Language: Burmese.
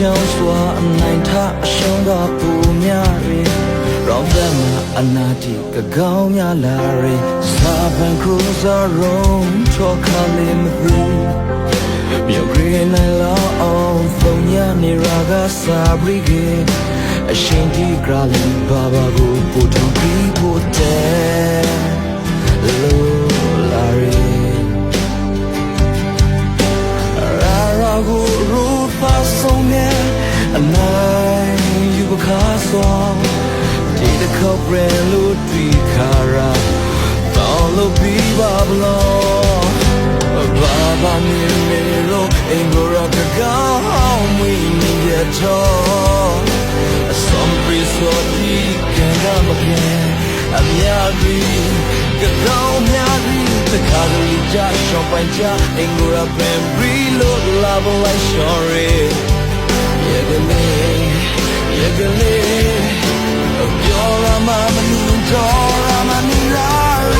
င်းစွာအနိုင်ထအရှုံးကပူများရေရောင်းတဲ့မှာအနာတိကကောင်းများလာရေစာပန်ခရူဇာရုံးချောခါလေးမသိမြေဂရီနိုင်လောက်အောင်ဖုန်ရနေရာကစာဘရီကေအရှင်ဒီဂရာလီဘာဘာကိုပူထုံပြီးဖို့တဲ့လိုလာရေရာဂူရူပါဆုံးနဲ့အနိုင်ယူပခါစွာဒီတစ်ခေါက်ရဲလို့တွေ့ခါရာတောင်းလို့ပြီးပါဘလောဘာဘာနေမေလို့အင်္ဂရာကကောင်းမွေးနေရတော့အဆုံးပြီးဆိုပြီးကံကမကဲအများကြီးကကောင်းများကြီးတခါတလေကြာရှော့ပိုင်ကြာအင်္ဂရာပန်ဘရီလို့လာဘလိုက်ရှော်ရဲ